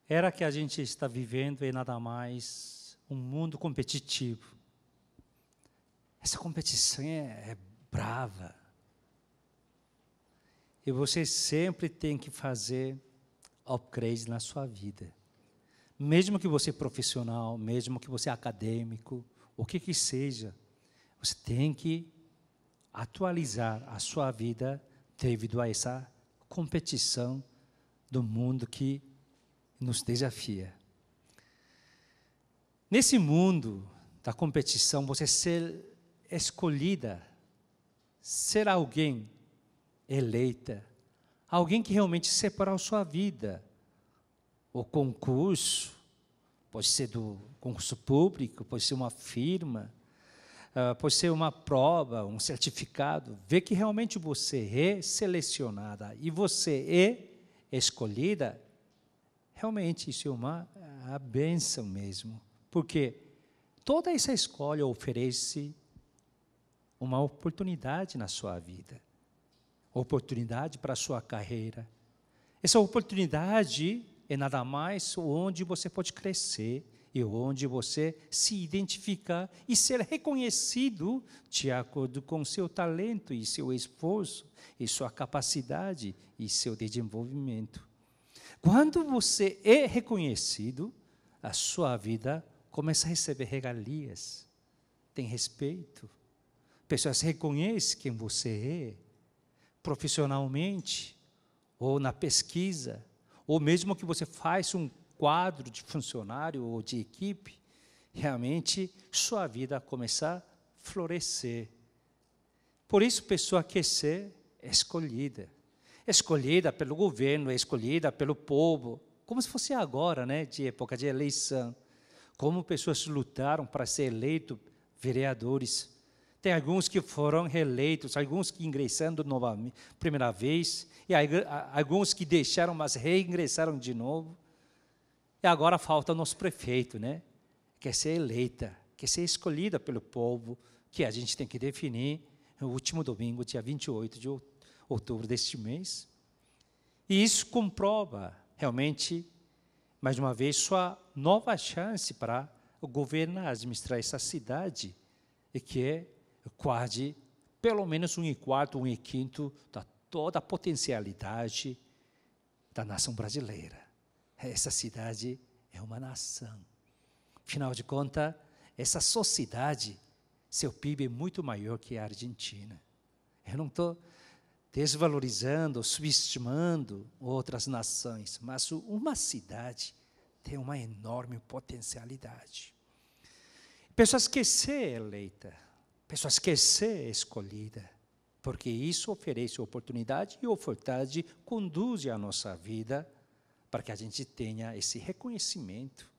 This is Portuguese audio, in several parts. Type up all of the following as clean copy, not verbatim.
Era que a gente está vivendo é nada mais um mundo competitivo. Essa competição é brava. E você sempre tem que fazer upgrade na sua vida. Mesmo que você é profissional, mesmo que você é acadêmico, o que seja, você tem que atualizar a sua vida devido a essa competição do mundo que nos desafia. Nesse mundo da competição, você ser escolhida, ser alguém eleita, alguém que realmente separou a sua vida. O concurso, pode ser do concurso público, pode ser uma firma, pode ser uma prova, um certificado. Ver que realmente você é selecionada e você é escolhida, realmente isso é uma bênção mesmo. Porque toda essa escolha oferece uma oportunidade na sua vida. Oportunidade para a sua carreira. Essa oportunidade é nada mais onde você pode crescer e onde você se identificar e ser reconhecido de acordo com seu talento e seu esforço e sua capacidade e seu desenvolvimento. Quando você é reconhecido, a sua vida começa a receber regalias, tem respeito, pessoas reconhecem quem você é, profissionalmente, ou na pesquisa, ou mesmo que você faz um quadro de funcionário ou de equipe, realmente sua vida começa a florescer. Por isso, pessoa quer ser escolhida. Escolhida pelo governo, escolhida pelo povo, como se fosse agora, né, de época de eleição. Como pessoas lutaram para ser eleitos vereadores. Tem alguns que foram reeleitos, alguns que ingressando novamente, primeira vez, e alguns que deixaram, mas reingressaram de novo. E agora falta o nosso prefeito, né? Quer ser eleita, quer ser escolhida pelo povo, que a gente tem que definir no último domingo, dia 28 de outubro deste mês. E isso comprova, realmente, mais uma vez, sua nova chance para governar, administrar essa cidade, e que é quase, pelo menos 1/4, 1/5 da toda a potencialidade da nação brasileira. Essa cidade é uma nação. Afinal de contas, essa sociedade, seu PIB é muito maior que a Argentina. Eu não estou desvalorizando, subestimando outras nações, mas uma cidade tem uma enorme potencialidade. Pessoas querem ser eleitas, pessoas querem ser escolhidas, porque isso oferece oportunidade e oportunidade conduz a nossa vida para que a gente tenha esse reconhecimento,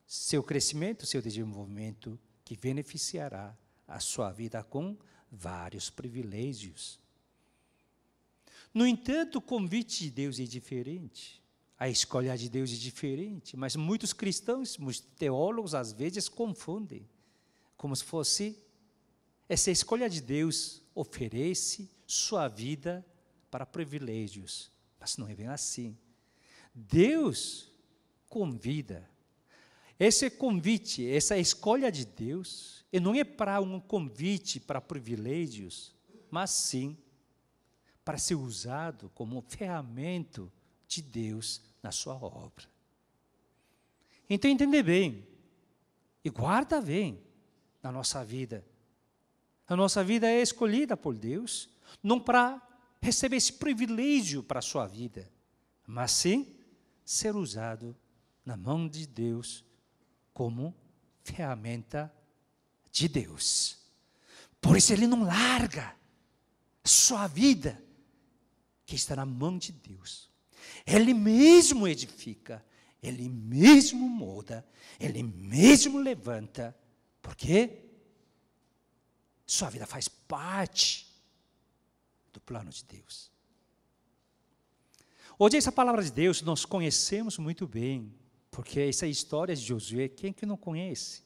seu crescimento, seu desenvolvimento, que beneficiará a sua vida com vários privilégios. No entanto, o convite de Deus é diferente, a escolha de Deus é diferente, mas muitos cristãos, muitos teólogos, às vezes, confundem, como se fosse essa escolha de Deus oferece sua vida para privilégios, mas não é bem assim. Deus convida. Esse convite, essa escolha de Deus, e não é para um convite para privilégios, mas sim para ser usado como ferramenta de Deus na sua obra. Então, entender bem e guarda bem na nossa vida. A nossa vida é escolhida por Deus, não para receber esse privilégio para a sua vida, mas sim ser usado na mão de Deus como ferramenta de Deus. Por isso Ele não larga sua vida, que está na mão de Deus. Ele mesmo edifica, Ele mesmo molda, Ele mesmo levanta, porque sua vida faz parte do plano de Deus. Hoje essa palavra de Deus nós conhecemos muito bem, porque essa história de Josué, quem que não conhece?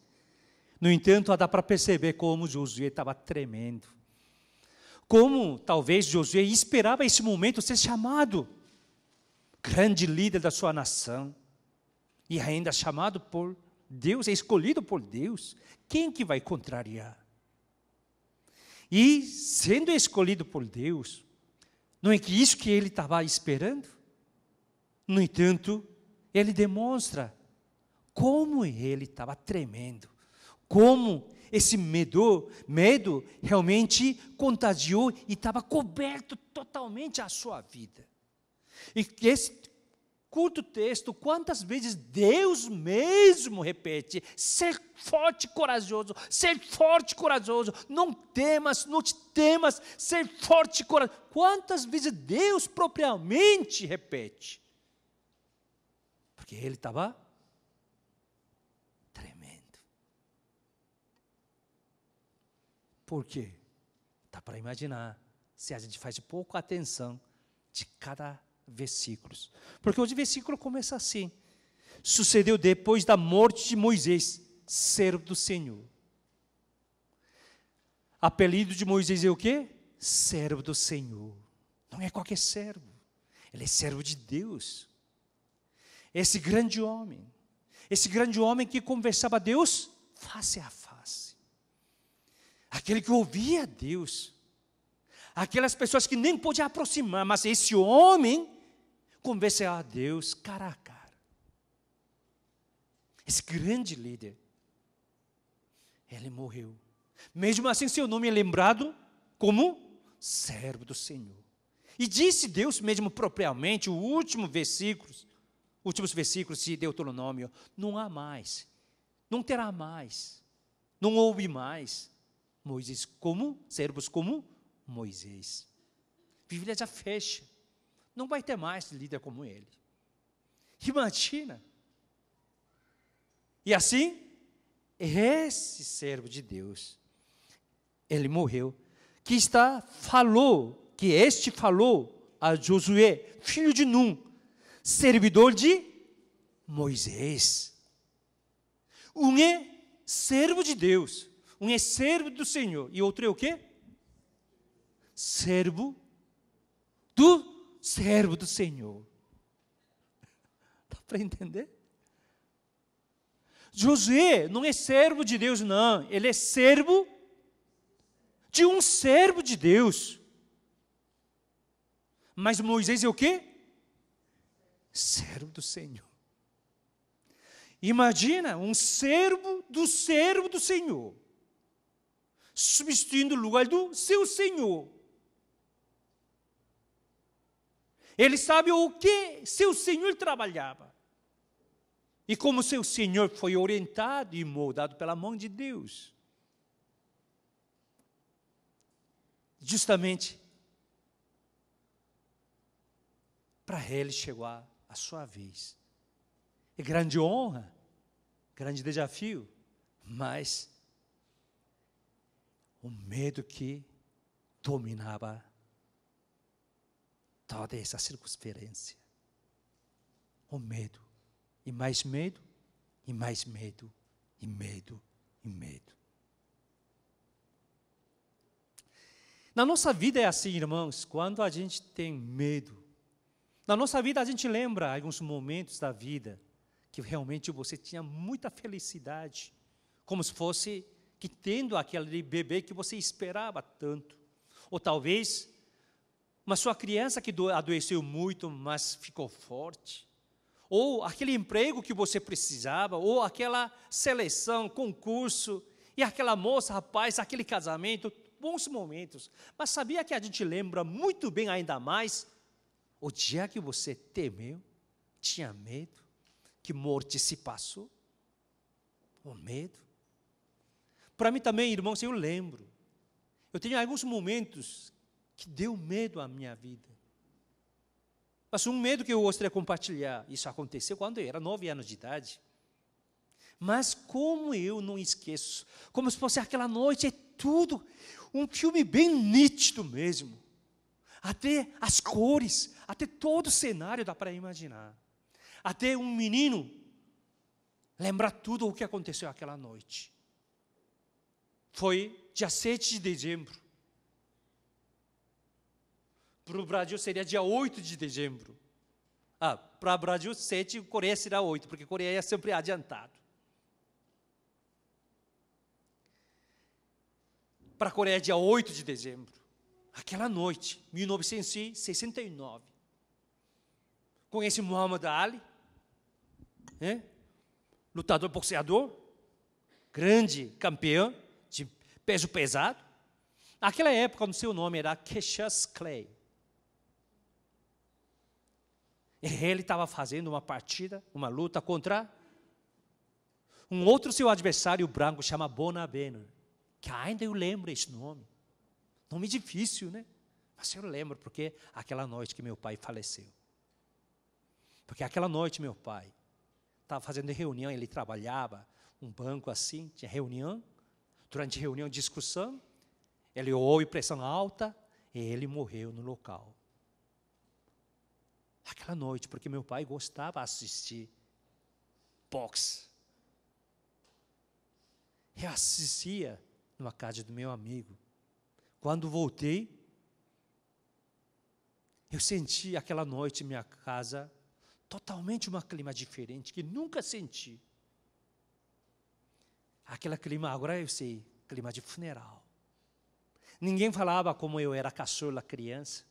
No entanto, dá para perceber como Josué estava tremendo. Como talvez Josué esperava esse momento ser chamado grande líder da sua nação. e ainda chamado por Deus, é escolhido por Deus, quem que vai contrariar? E sendo escolhido por Deus, não é que isso que ele estava esperando? No entanto, ele demonstra como ele estava tremendo, como esse medo realmente contagiou e estava coberto totalmente a sua vida. E esse curto texto, quantas vezes Deus mesmo repete: ser forte e corajoso, ser forte e corajoso, não temas, não te temas, ser forte e corajoso. Quantas vezes Deus propriamente repete? Porque ele estava tremendo. Por quê? Dá para imaginar, se a gente faz pouca atenção de cada versículo. Porque o versículo começa assim: sucedeu depois da morte de Moisés, servo do Senhor. Apelido de Moisés é o quê? Servo do Senhor. Não é qualquer servo, ele é servo de Deus. Esse grande homem que conversava a Deus face a face, aquele que ouvia a Deus, aquelas pessoas que nem podiam aproximar, mas esse homem conversava a Deus cara a cara. Esse grande líder, ele morreu. Mesmo assim, seu nome é lembrado como servo do Senhor. E disse Deus mesmo propriamente, os últimos versículos de Deuteronômio: não há mais, não terá mais, não houve mais Moisés como, servos como Moisés. A Bíblia já fecha, não vai ter mais líder como ele. Imagina. E assim, esse servo de Deus, ele morreu, que este falou a Josué, filho de Num, servidor de Moisés. Um é servo de Deus, um é servo do Senhor, e outro é o quê? Servo do Senhor. Dá para entender? Josué não é servo de Deus, não. Ele é servo de um servo de Deus. Mas Moisés é o quê? Servo do Senhor. Imagina um servo do Senhor, substituindo o lugar do seu Senhor. Ele sabe o que seu Senhor trabalhava. E como seu Senhor foi orientado e moldado pela mão de Deus. Justamente para ele chegou a sua vez. É grande honra, grande desafio, mas o medo que dominava toda essa circunstância. O medo. E mais medo, e mais medo, e medo, e medo. Na nossa vida é assim, irmãos, quando a gente tem medo. Na nossa vida a gente lembra alguns momentos da vida que realmente você tinha muita felicidade, como se fosse que tendo aquele bebê que você esperava tanto. Ou talvez uma sua criança que adoeceu muito, mas ficou forte. Ou aquele emprego que você precisava, ou aquela seleção, concurso, e aquela moça, rapaz, aquele casamento, bons momentos. Mas sabia que a gente lembra muito bem ainda mais o dia que você temeu, tinha medo, que morte se passou? O medo. Para mim também, irmãos, eu lembro. Eu tenho alguns momentos que deu medo à minha vida. Mas um medo que eu gostaria de compartilhar, isso aconteceu quando eu era 9 anos de idade. Mas como eu não esqueço, como se fosse aquela noite, é tudo, um filme bem nítido mesmo. Até as cores, até todo o cenário dá para imaginar. Até um menino lembrar tudo o que aconteceu aquela noite. Foi dia 7 de dezembro. Para o Brasil seria dia 8 de dezembro. Para o Brasil, 7, Coreia será 8, porque Coreia é sempre adiantado. Para a Coreia, dia 8 de dezembro. Aquela noite, 1969. Conhece Muhammad Ali? Lutador, boxeador, grande campeão de peso pesado. Naquela época, o seu nome era Cassius Clay. Ele estava fazendo uma partida, uma luta contra um outro seu adversário branco, chama Bonabena, que ainda eu lembro esse nome. Nome difícil, né? Mas eu lembro, porque aquela noite que meu pai faleceu. Porque aquela noite meu pai estava fazendo reunião, ele trabalhava, um banco assim, tinha reunião, durante a reunião, discussão, ele ouve pressão alta, e ele morreu no local. Aquela noite, porque meu pai gostava de assistir boxe. Eu assistia numa casa do meu amigo. Quando voltei, eu senti aquela noite em minha casa totalmente um clima diferente, que nunca senti. Aquele clima, agora eu sei, clima de funeral. Ninguém falava como eu era caçula, criança.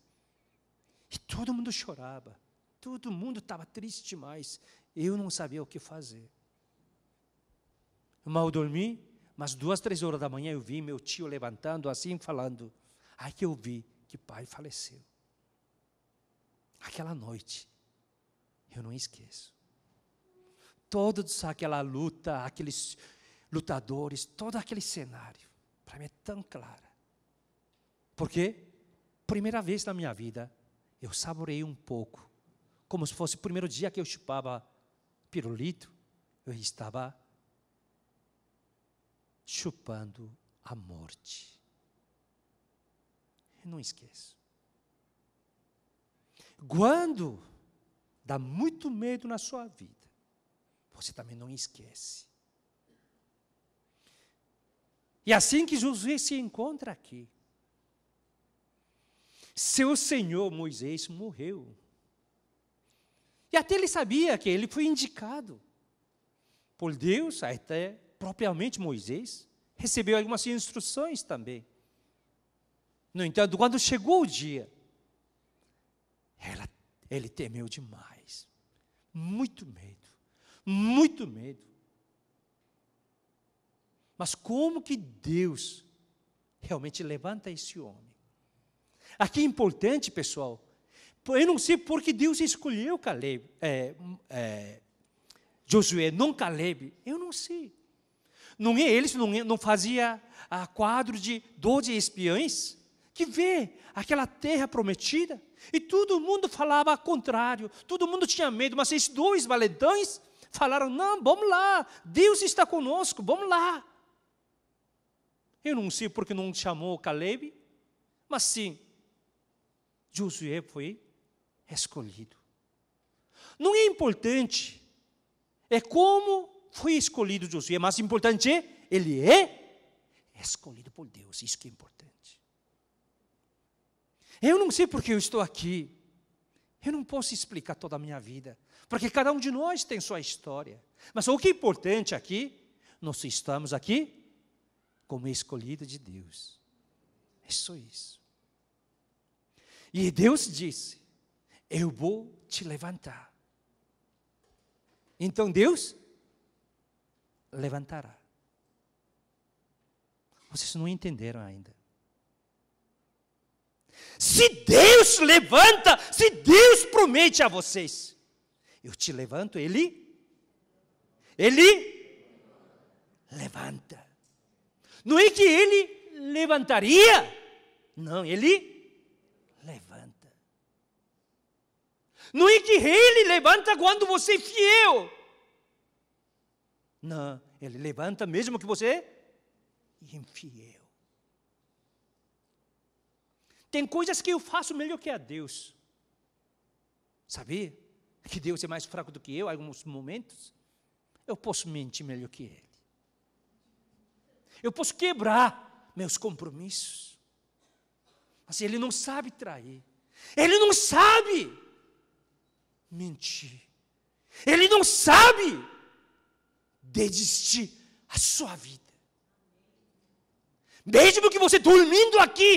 E todo mundo chorava. Todo mundo estava triste demais. Eu não sabia o que fazer. Mal dormi, mas 2, 3 horas da manhã eu vi meu tio levantando assim, falando. Aí que eu vi que pai faleceu. Aquela noite, eu não esqueço. Toda aquela luta, aqueles lutadores, todo aquele cenário, para mim é tão clara. Porque, primeira vez na minha vida, eu saboreei um pouco, como se fosse o primeiro dia que eu chupava pirulito, eu estava chupando a morte. Eu não esqueço. Quando dá muito medo na sua vida, você também não esquece. E assim que Josué se encontra aqui, seu senhor Moisés morreu. E até ele sabia que ele foi indicado por Deus, até propriamente Moisés, recebeu algumas instruções também. No entanto, quando chegou o dia, ele temeu demais. Muito medo, muito medo. Mas como que Deus realmente levanta esse homem? Aqui é importante, pessoal, eu não sei por que Deus escolheu Josué, não Caleb, eu não sei. Eles não faziam quadro de 12 espiões que vê aquela terra prometida, e todo mundo falava ao contrário, todo mundo tinha medo, mas esses 2 valentões falaram, não, vamos lá, Deus está conosco, vamos lá. Eu não sei por que não chamou Caleb, mas sim, Josué foi escolhido. Não é importante como foi escolhido Josué, mas importante ele é escolhido por Deus, isso que é importante. Eu não sei porque eu estou aqui, eu não posso explicar toda a minha vida, porque cada um de nós tem sua história, mas o que é importante aqui, nós estamos aqui como escolhido de Deus, é só isso. E Deus disse, eu vou te levantar. Então Deus levantará. Vocês não entenderam ainda. Se Deus levanta, se Deus promete a vocês, eu te levanto, Ele levanta. Não é que Ele levantaria, não, Ele levanta. Não é que Ele levanta quando você é fiel. Não, Ele levanta mesmo que você é infiel. Tem coisas que eu faço melhor que a Deus. Sabia? Que Deus é mais fraco do que eu em alguns momentos. Eu posso mentir melhor que Ele. Eu posso quebrar meus compromissos. Mas Ele não sabe trair. Ele não sabe mentir. Ele não sabe desistir a sua vida. Mesmo que você dormindo aqui,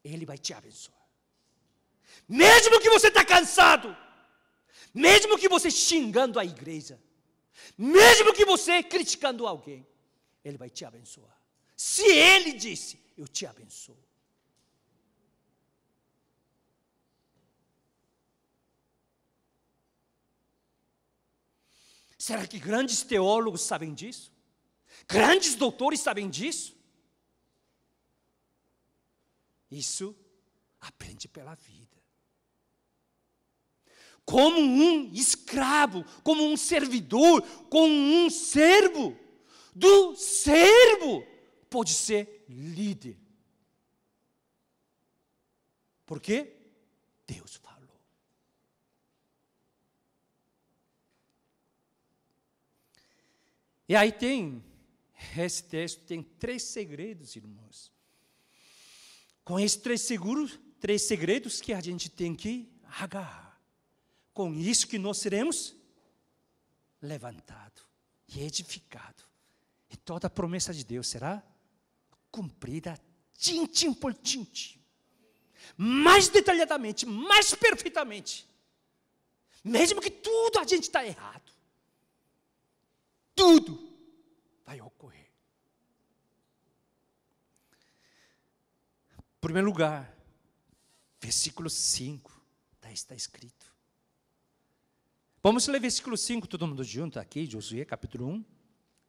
Ele vai te abençoar. Mesmo que você está cansado, mesmo que você xingando a igreja, mesmo que você criticando alguém, Ele vai te abençoar. Se Ele disse, eu te abençoo. Será que grandes teólogos sabem disso? Grandes doutores sabem disso? Isso aprende pela vida. Como um escravo, como um servidor, como um servo, do servo pode ser líder. Por quê? Deus falou. E aí esse texto tem 3 segredos, irmãos. Com esses 3 segredos que a gente tem que agarrar. Com isso que nós seremos levantados e edificados. E toda a promessa de Deus será cumprida tintim por tintim. Mais detalhadamente, mais perfeitamente. Mesmo que tudo a gente está errado. Tudo vai ocorrer. Em primeiro lugar, versículo 5, está escrito. Vamos ler versículo 5, todo mundo junto aqui, Josué, capítulo 1.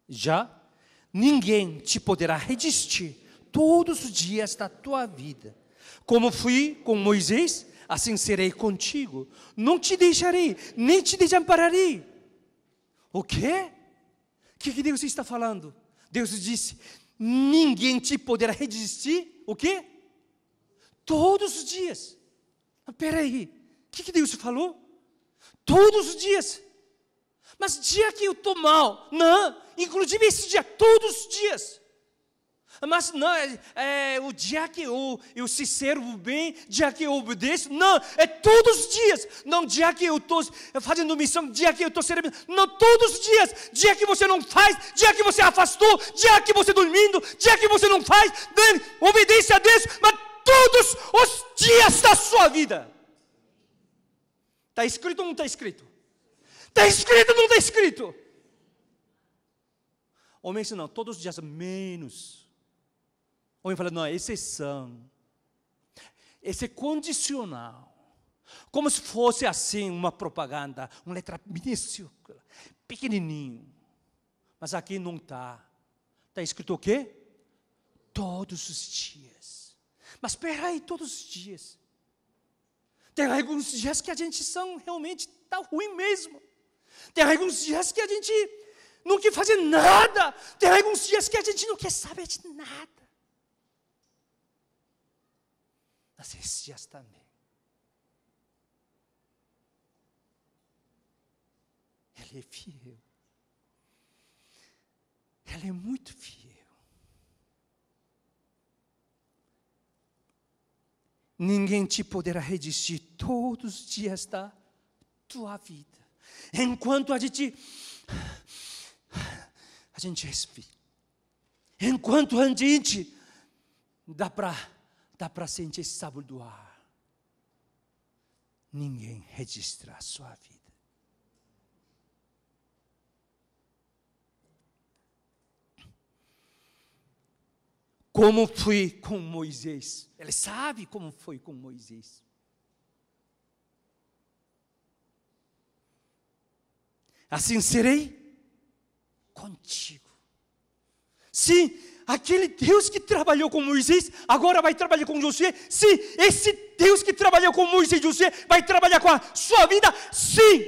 Já ninguém te poderá resistir todos os dias da tua vida. Como fui com Moisés, assim serei contigo. Não te deixarei, nem te desampararei. O quê? O que Deus está falando? Deus disse, ninguém te poderá resistir, o quê? Todos os dias. Espera aí, o que Deus falou? Todos os dias. Mas dia que eu estou mal, não, inclusive esse dia, todos os dias. Mas não, o dia que eu se servo bem, dia que eu obedeço, não, é todos os dias. Não, dia que eu estou fazendo missão, dia que eu estou servindo, não, todos os dias. Dia que você não faz, dia que você afastou, dia que você dormindo, dia que você não faz, obedece a Deus, mas todos os dias da sua vida. Está escrito ou não está escrito? Está escrito ou não está escrito? Homem não, todos os dias menos. Homem fala, não, é exceção. Esse é condicional. Como se fosse assim uma propaganda, uma letra minúscula, pequenininho. Mas aqui não está. Está escrito o quê? Todos os dias. Mas espera aí, todos os dias. Tem alguns dias que a gente realmente está ruim mesmo. Tem alguns dias que a gente não quer fazer nada. Tem alguns dias que a gente não quer saber de nada. Mas esses dias também. Ele é fiel. Ele é muito fiel. Ninguém te poderá resistir todos os dias da tua vida. Enquanto a gente respira. Enquanto a gente dá para sentir esse sabor do ar. Ninguém resistirá a sua vida. Como foi com Moisés. Ele sabe como foi com Moisés. Assim serei contigo. Sim, aquele Deus que trabalhou com Moisés, agora vai trabalhar com Josué. Sim, esse Deus que trabalhou com Moisés e Josué, vai trabalhar com a sua vida. Sim.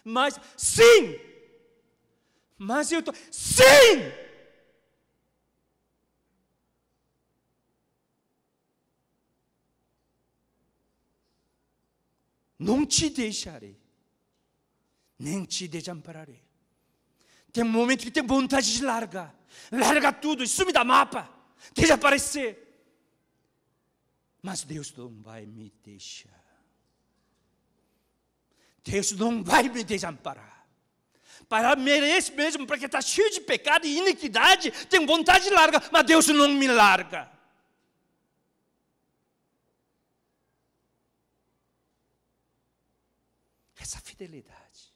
Mas, sim. Mas eu estou, sim! Não te deixarei, nem te desampararei. Tem um momento que tem vontade de largar tudo e sumir da mapa, desaparecer. Mas Deus não vai me deixar. Deus não vai me desamparar. Para merecer mesmo, porque está cheio de pecado e iniquidade, tem vontade de largar, mas Deus não me larga. Essa fidelidade.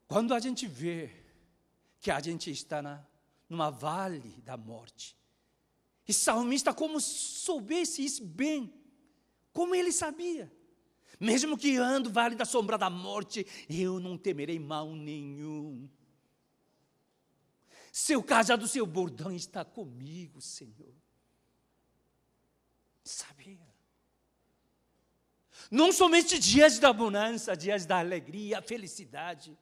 Quando a gente vê que a gente está numa vale da morte, e salmista como soubesse isso bem, como ele sabia. Mesmo que ando vale da sombra da morte, eu não temerei mal nenhum. Seu cajado, seu bordão está comigo, Senhor. Sabia? Não somente dias da bonança, dias da alegria, felicidade.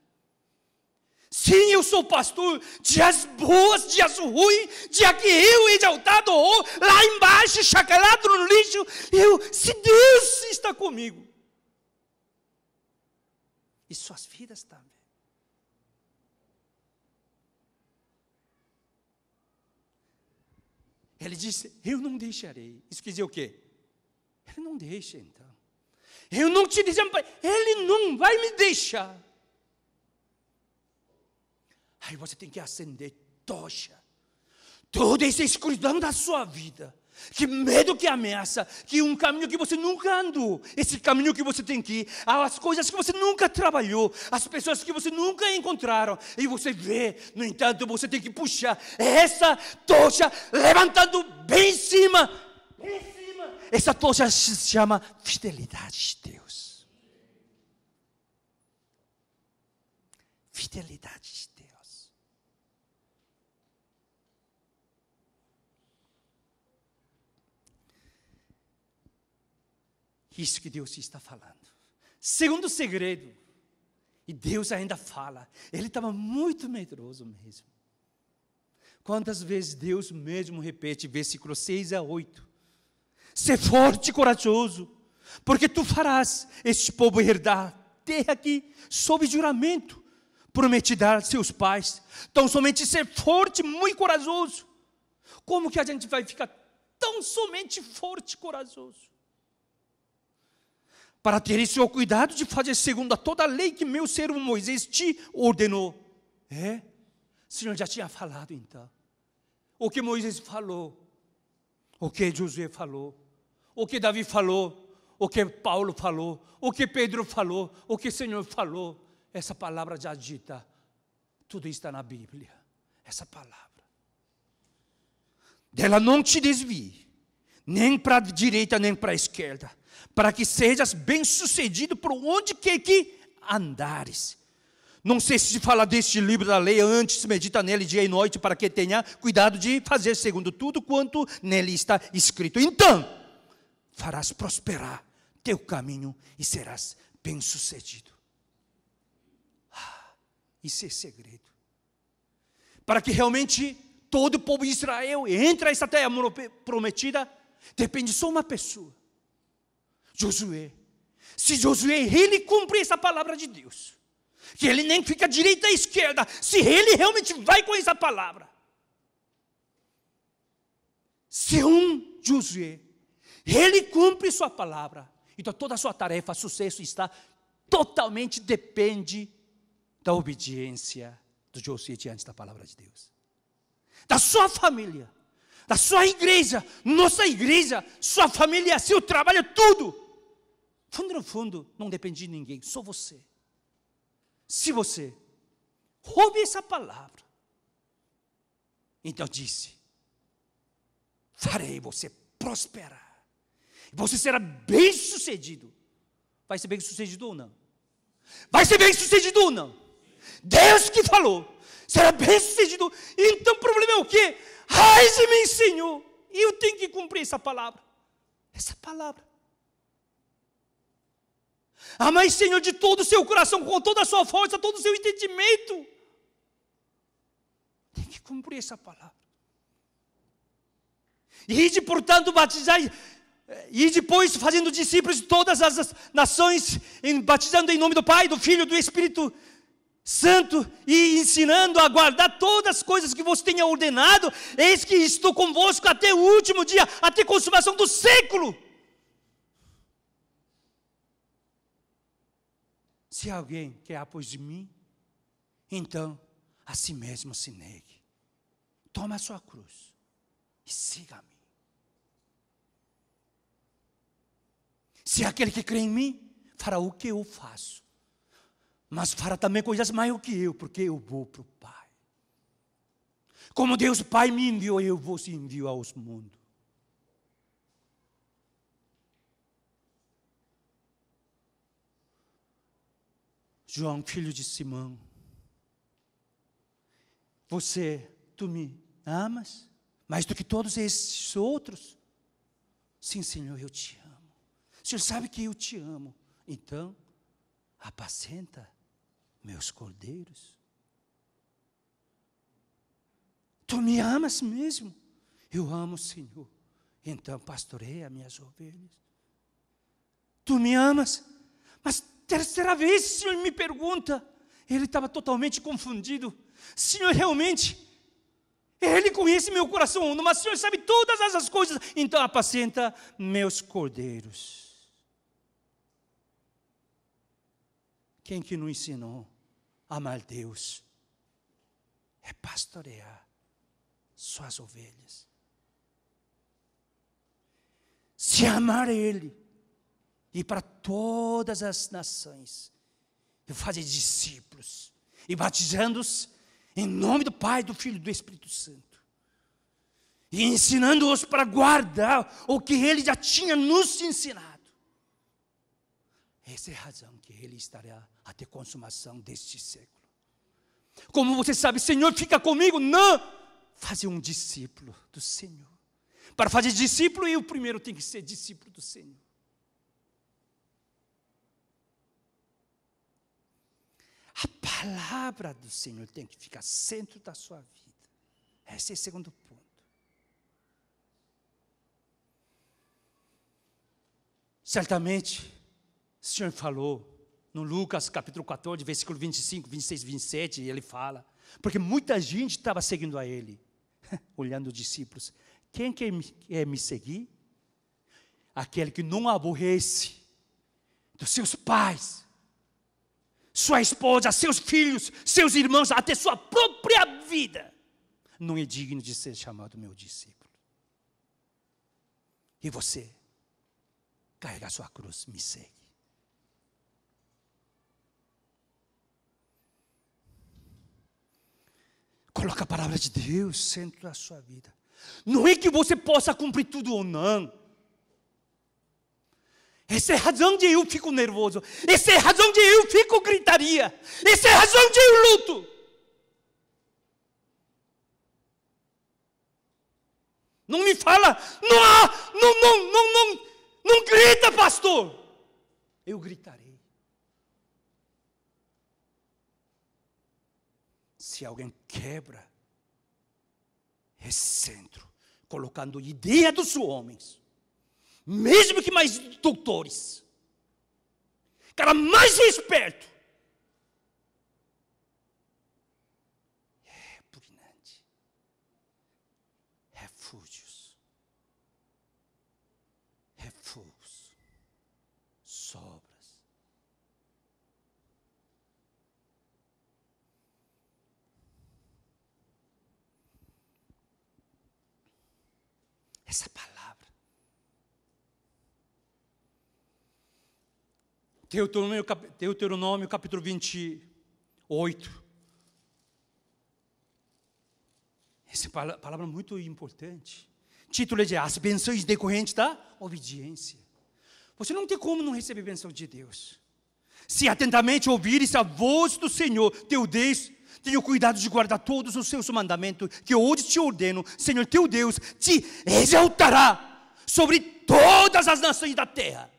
Sim, eu sou pastor, dias bons, dias ruins, dia que eu exaltado, ou lá embaixo, chacalado no lixo, se Deus está comigo. E suas vidas também. Ele disse, eu não deixarei. Isso quer dizer o quê? Ele não deixa então. Eu não te desamparei, Ele não vai me deixar. Aí você tem que acender tocha. Toda essa escuridão da sua vida. Que medo, que ameaça. Que um caminho que você nunca andou. Esse caminho que você tem que ir. As coisas que você nunca trabalhou. As pessoas que você nunca encontraram. E você vê, no entanto, você tem que puxar essa tocha levantando bem em cima. Bem em cima. Essa tocha se chama fidelidade de Deus. Fidelidade de Deus. Isso que Deus está falando. Segundo segredo, e Deus ainda fala, ele estava muito medroso mesmo. Quantas vezes Deus mesmo repete, versículos 6 a 8. Ser forte e corajoso, porque tu farás este povo herdar terra aqui, sob juramento, prometi dar a seus pais. Então somente ser forte, muito corajoso. Como que a gente vai ficar tão somente forte e corajoso? Para teres o cuidado de fazer segundo a toda a lei que meu servo Moisés te ordenou. O Senhor já tinha falado então. O que Moisés falou, o que Josué falou, o que Davi falou, o que Paulo falou, o que Pedro falou, o que o Senhor falou. Essa palavra já dita, tudo está na Bíblia. Essa palavra. Dela não te desvie, nem para a direita, nem para a esquerda, para que sejas bem sucedido por onde quer que andares. Não sei se fala deste livro da lei, antes medita nele dia e noite, para que tenha cuidado de fazer segundo tudo quanto nele está escrito. Então, farás prosperar teu caminho e serás bem sucedido. Isso é segredo. Para que realmente todo o povo de Israel entre nessa terra prometida, depende só uma pessoa. Josué. Se Josué, ele cumpre essa palavra de Deus, que ele nem fica à direita e à esquerda, se ele realmente vai com essa palavra. Se Josué, ele cumpre sua palavra, então toda a sua tarefa, sucesso está totalmente depende da obediência do Josué diante da palavra de Deus. Da sua família, da sua igreja, nossa igreja, sua família, seu trabalho, tudo. Fundo no fundo, não depende de ninguém, só você. Se você ouve essa palavra, então disse, farei você prosperar, você será bem sucedido. Vai ser bem sucedido ou não? Vai ser bem sucedido ou não? Deus que falou, será bem sucedido. Então o problema é o quê? Ai de mim, Senhor, eu tenho que cumprir essa palavra. Essa palavra. Amai, Senhor, de todo o seu coração, com toda a sua força, todo o seu entendimento. Tem que cumprir essa palavra. Ide, portanto, batizar, e depois fazendo discípulos de todas as nações, batizando em nome do Pai, do Filho e do Espírito, santo e ensinando a guardar todas as coisas que você tenha ordenado, eis que estou convosco até o último dia, até a consumação do século. Se alguém quer após de mim, então a si mesmo se negue. Toma a sua cruz e siga-me. Se aquele que crê em mim, fará o que eu faço. Mas fará também coisas maiores que eu, porque eu vou para o Pai. Como Deus Pai me enviou, eu vos envio aos mundos. João, filho de Simão, tu me amas mais do que todos esses outros? Sim, Senhor, eu te amo. O Senhor sabe que eu te amo. Então, apacenta meus cordeiros. Tu me amas mesmo? Eu amo, Senhor. Então, pastoreia minhas ovelhas. Tu me amas? Mas terceira vez o Senhor me pergunta. Ele estava totalmente confundido. Senhor, realmente, Ele conhece meu coração, mas o Senhor sabe todas essas coisas. Então apacenta meus cordeiros. Quem que nos ensinou a amar Deus? É pastorear suas ovelhas. Se amar Ele, e para todas as nações, e fazer discípulos, e batizando-os em nome do Pai, do Filho e do Espírito Santo, e ensinando-os para guardar o que Ele já tinha nos ensinado. Essa é a razão que Ele estará até a consumação deste século. Como você sabe, Senhor, fica comigo? Não! Fazer um discípulo do Senhor. Para fazer discípulo, eu primeiro tenho que ser discípulo do Senhor. A palavra do Senhor tem que ficar centro da sua vida. Esse é o segundo ponto. Certamente, o Senhor falou no Lucas capítulo 14, versículo 25, 26, 27, Ele fala, porque muita gente estava seguindo a Ele, olhando os discípulos. Quem quer me seguir? Aquele que não aborrece dos seus pais, sua esposa, seus filhos, seus irmãos, até sua própria vida, não é digno de ser chamado meu discípulo. E você, carrega a sua cruz, me segue. Coloca a palavra de Deus centro da sua vida. Não é que você possa cumprir tudo ou não. Essa é a razão de eu fico nervoso. Essa é a razão de eu fico gritaria. Essa é a razão de eu luto. Não me fala, não grita, pastor. Eu gritarei. Se alguém quebra esse centro, colocando ideia dos homens, mesmo que mais doutores, cara mais esperto, é repugnante, refúgios, refúgios, sobras. Essa palavra. Deuteronômio capítulo 28. Essa palavra é muito importante. Título é as bênçãos decorrentes da obediência. Você não tem como não receber bênção de Deus. Se atentamente ouvires a voz do Senhor, teu Deus, tenha cuidado de guardar todos os seus mandamentos, que hoje te ordeno, Senhor teu Deus, te exaltará sobre todas as nações da terra.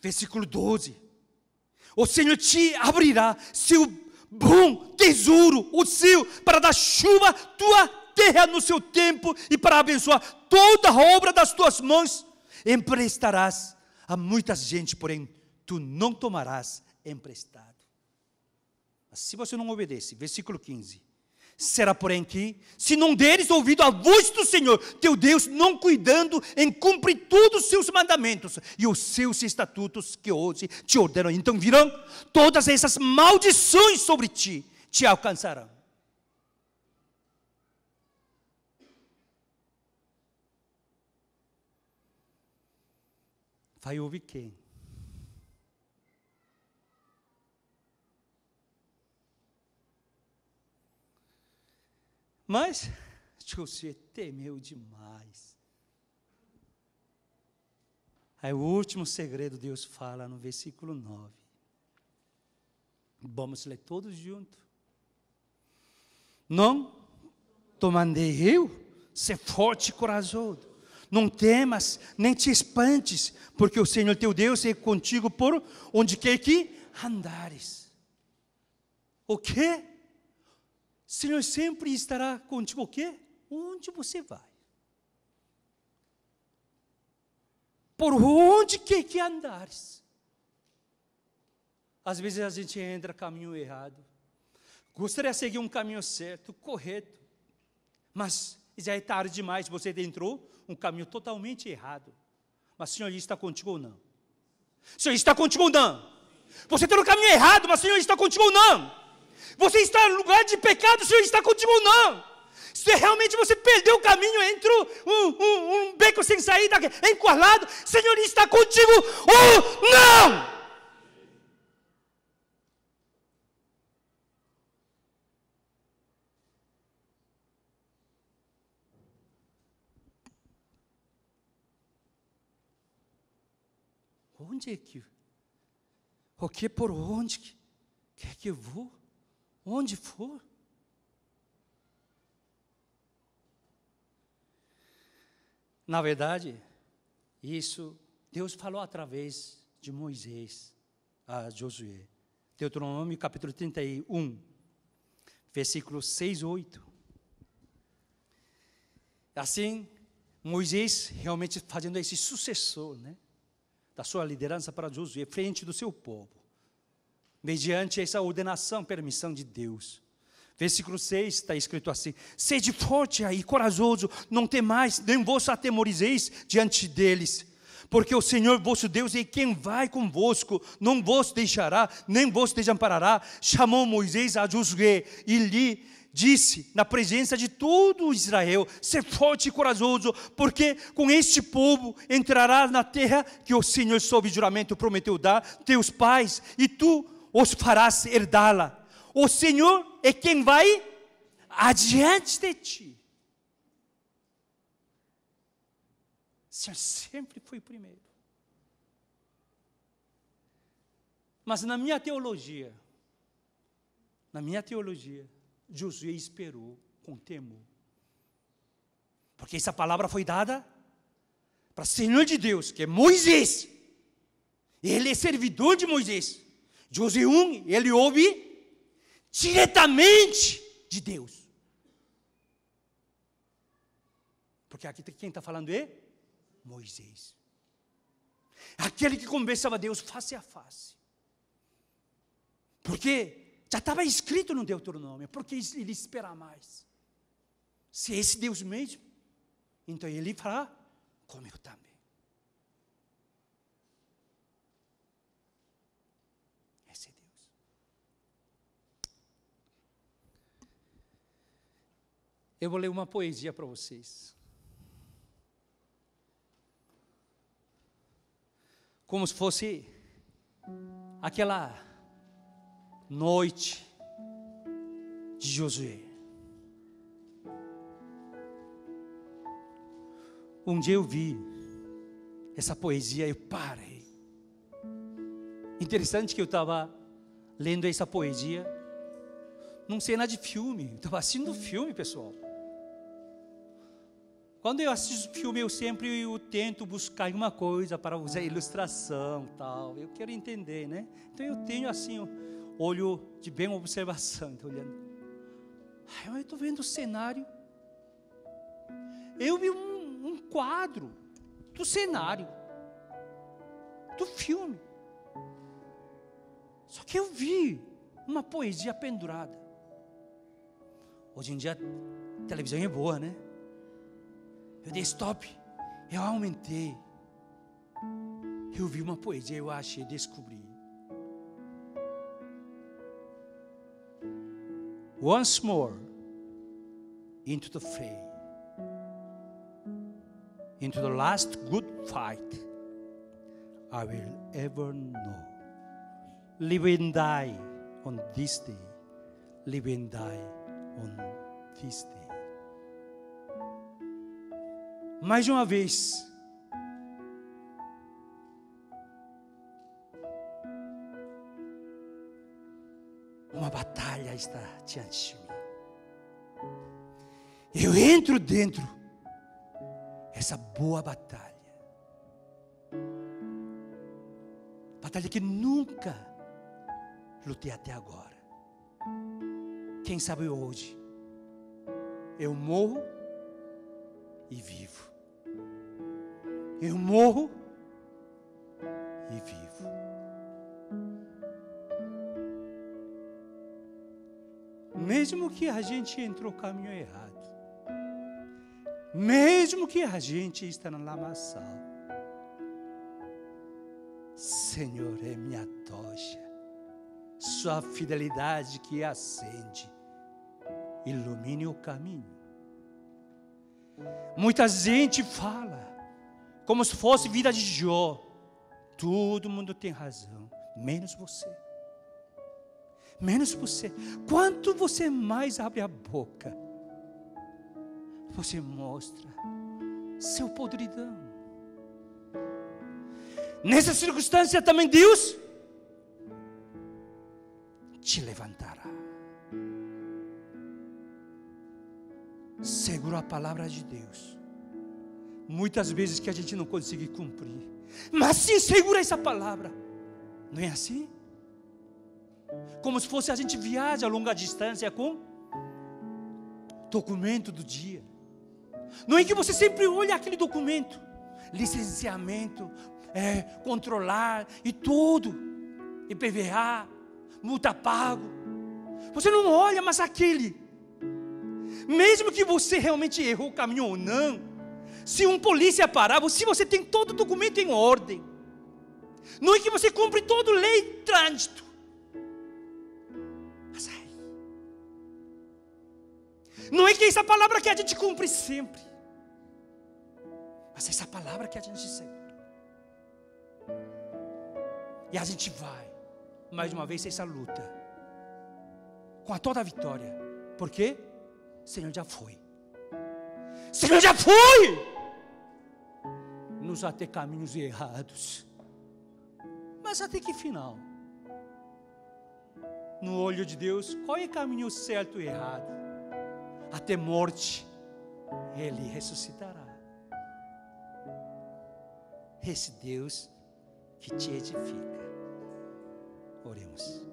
Versículo 12. O Senhor te abrirá seu bom tesouro, o céu, para dar chuva à tua terra no seu tempo e para abençoar toda a obra das tuas mãos. Emprestarás a muita gente, porém, tu não tomarás emprestado. Mas se você não obedece, versículo 15, será porém que, se não deres ouvido à voz do Senhor, teu Deus, não cuidando em cumprir todos os seus mandamentos e os seus estatutos que hoje te ordenam, então virão todas essas maldições sobre ti, te alcançarão. Vai ouvir quem? Mas Josué temeu demais. Aí o último segredo Deus fala no versículo 9. Vamos ler todos juntos. Não te mandei eu ser forte e corajoso. Não temas, nem te espantes, porque o Senhor teu Deus é contigo por onde quer que andares. O quê? O Senhor sempre estará contigo, o quê? Onde você vai. Por onde quer que andares. Às vezes a gente entra no caminho errado. Gostaria de seguir um caminho certo, correto. Mas já é tarde demais, você entrou um caminho totalmente errado. Mas o Senhor está contigo ou não? O Senhor está contigo ou não? Você está no caminho errado, mas o Senhor está contigo ou não? Você está no lugar de pecado, o Senhor está contigo ou não? Se realmente você perdeu o caminho, entrou um beco sem saída, encurralado, o Senhor está contigo ou não? Onde é que? O que por onde quer que eu vou? Onde for? Na verdade, isso Deus falou através de Moisés a Josué. Deuteronômio capítulo 31, versículos 6 e 8. Assim, Moisés realmente fazendo esse sucessor, né, da sua liderança para Josué, frente do seu povo, mediante essa ordenação, permissão de Deus. Versículo 6 está escrito assim: sede forte e corajoso, não temais, nem vos atemorizeis diante deles, porque o Senhor vosso Deus é quem vai convosco, não vos deixará, nem vos desamparará. Chamou Moisés a Josué e lhe disse, na presença de todo Israel: ser forte e corajoso, porque com este povo entrarás na terra que o Senhor, sob juramento, prometeu dar teus pais, e tu os farás herdá-la. O Senhor é quem vai adiante de ti. O Senhor sempre foi primeiro. Mas na minha teologia, Josué esperou com temor. Porque essa palavra foi dada para o Senhor de Deus, que é Moisés. Ele é servidor de Moisés. Josué 1, ele ouve diretamente de Deus. Porque aqui quem está falando é Moisés. Aquele que conversava a Deus face a face. Porque já estava escrito no Deuteronômio, por que ele espera mais? Se é esse Deus mesmo, então ele fará como eu também. Esse é Deus. Eu vou ler uma poesia para vocês. Como se fosse aquela noite de Josué. Um dia eu vi essa poesia, eu parei. Interessante que eu estava lendo essa poesia numa cena de filme. Eu estava assistindo filme, pessoal. Quando eu assisto filme, eu sempre tento buscar alguma coisa para usar ilustração, tal. Eu quero entender, né? Então eu tenho assim olho de bem observação, estou olhando. Eu estou vendo o cenário. Eu vi um quadro do cenário. do filme. Só que eu vi uma poesia pendurada. Hoje em dia a televisão é boa, né? Eu dei stop, eu aumentei. Eu vi uma poesia, eu achei, descobri. Once more into the fray, into the last good fight I will ever know. Live and die on this day. Live and die on this day. Mais uma vez, uma batalha está diante de mim. Eu entro dentro essa boa batalha. Batalha que nunca lutei até agora. Quem sabe hoje eu morro e vivo. Eu morro e vivo. Mesmo que a gente entrou no caminho errado, mesmo que a gente está na lamaçal, Senhor é minha tocha, sua fidelidade que acende, ilumine o caminho. Muita gente fala, como se fosse vida de Jó, todo mundo tem razão, menos você. Menos você. Quanto você mais abre a boca, você mostra seu podridão. Nessa circunstância também Deus te levantará. Segura a palavra de Deus. Muitas vezes que a gente não consegue cumprir, mas sim segura essa palavra. Não é assim? Como se fosse a gente viaja a longa distância com documento do dia. Não é que você sempre olha aquele documento, licenciamento, controlar e tudo, IPVA, multa pago. Você não olha, mas aquele, mesmo que você realmente errou o caminho ou não, se um polícia parar, se você tem todo o documento em ordem, não é que você cumpre toda a lei de trânsito, mas aí, não é que essa palavra que a gente cumpre sempre, mas essa palavra que a gente segura. E a gente vai, mais uma vez, essa luta, com toda a vitória. Por quê? O Senhor já foi. O Senhor já foi! Nos até caminhos errados. Mas até que final? No olho de Deus, qual é o caminho certo e errado? Até morte, Ele ressuscitará. Esse Deus que te edifica. Oremos.